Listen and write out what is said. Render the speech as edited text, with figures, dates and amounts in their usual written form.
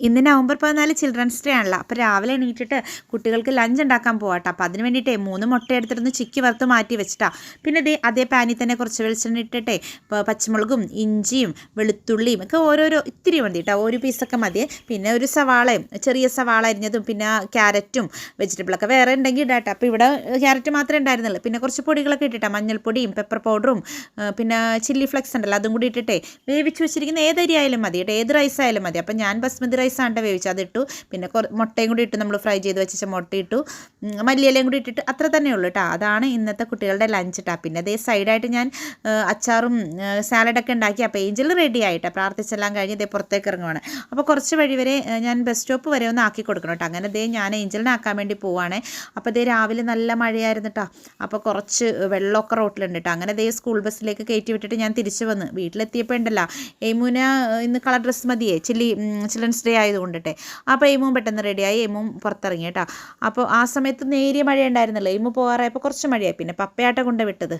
ഇന്ന് November 14 children's day ആണല്ലോ. അപ്പോൾ രാവിലെ എണീറ്റിട്ട് കുട്ടികൾക്ക് ലഞ്ച് ഉണ്ടാക്കാൻ പോകാട്ടോ. അപ്പോൾ അതിന് വേണ്ടിയിട്ടേ 3 മുട്ട എടുത്തിരുന്ന് ചിക്കി വറുത്ത് മാറ്റി വെച്ചിട്ടാ. പിന്നെ അതേ പാനിൽ തന്നെ കുറച്ച് വെളിച്ചെണ്ണ ഇട്ടിട്ടേ പച്ചമുളകും ഇഞ്ചിയും വെളുത്തുള്ളിയും ഒക്കെ ഓരോരോ ഇത്തിരി മതി കേട്ടോ, ഒരു പീസൊക്കെ മതി. പിന്നെ ഒരു സവാളയും ചെറിയ സവാള അരിഞ്ഞതും പിന്നെ ക്യാരറ്റും വെജിറ്റബിളൊക്കെ വേറെ ഉണ്ടെങ്കിൽ ഇടാട്ടോ. അപ്പോൾ ഇവിടെ ക്യാരറ്റ് മാത്രമേ ഉണ്ടായിരുന്നുള്ളൂ. പിന്നെ കുറച്ച് പൊടികളൊക്കെ ഇട്ടിട്ടാ, മഞ്ഞൾപ്പൊടിയും പെപ്പർ പൗഡറും പിന്നെ ചില്ലി ഫ്ലെക്സ് ഉണ്ടല്ലോ അതും കൂടി ഇട്ടിട്ടേ വേവിച്ച് വെച്ചിരിക്കുന്ന ഏത് അരി ആയാലും മതി കേട്ടോ, ഏത് റൈസ് ആയാലും മതി. അപ്പോൾ ഞാൻ ബസ്മതി റൈസാണ് വേവിച്ചത്, അതിട്ടു. പിന്നെ മുട്ടയും കൂടി ഇട്ട് നമ്മൾ ഫ്രൈ ചെയ്ത് വെച്ച മുട്ട ഇട്ടു, മല്ലിയിലയും കൂടി ഇട്ടിട്ട് അത്ര തന്നെ ഉള്ളൂ കേട്ടോ. അതാണ് ഇന്നത്തെ കുട്ടികളുടെ ലഞ്ച് കേട്ടോ. പിന്നെ അതേ സൈഡായിട്ട് ഞാൻ അച്ചാറും സാലഡൊക്കെ ഉണ്ടാക്കി. അപ്പോൾ ഏഞ്ചൽ റെഡി ആയിട്ടോ, പ്രാർത്ഥിച്ചെല്ലാം കഴിഞ്ഞ് ഇതേ പുറത്തേക്ക് ഇറങ്ങുവാണ്. അപ്പോൾ കുറച്ച് വഴി വരെ ഞാൻ ബസ് സ്റ്റോപ്പ് വരെ ഒന്ന് ആക്കി കൊടുക്കണം കേട്ടോ. അങ്ങനെ ദേ ഞാൻ ഏഞ്ചലിനെ ആക്കാൻ വേണ്ടി പോവാണ്. അപ്പോൾ ദേ രാവിലെ നല്ല മഴയായിരുന്നു കേട്ടോ. അപ്പോൾ കുറച്ച് വെള്ളമൊക്കെ റോട്ടിലുണ്ട് കേട്ടോ. അങ്ങനെ ദേ സ്കൂൾ ബസ്സിലേക്ക് കയറ്റി വിട്ടിട്ട് ഞാൻ തിരിച്ചു വന്ന് വീട്ടിലെത്തിയപ്പോൾ ഉണ്ടല്ലോ, എയ്മൂന ഇന്ന് കളർ ഡ്രസ്സ് മതിയേ, ചിൽഡ്രൻസ് ഡേ ആയതുകൊണ്ടിട്ടെ. അപ്പോൾ എയ്മും പെട്ടെന്ന് റെഡിയായി, എയ്മും പുറത്തിറങ്ങി കേട്ടോ. അപ്പോൾ ആ സമയത്ത് നേരിയ മഴ ഉണ്ടായിരുന്നല്ലോ, എയ്മു പോകാറായപ്പോൾ കുറച്ച് മഴയായി. പിന്നെ പപ്പയാട്ട കൊണ്ട് വിട്ടത്.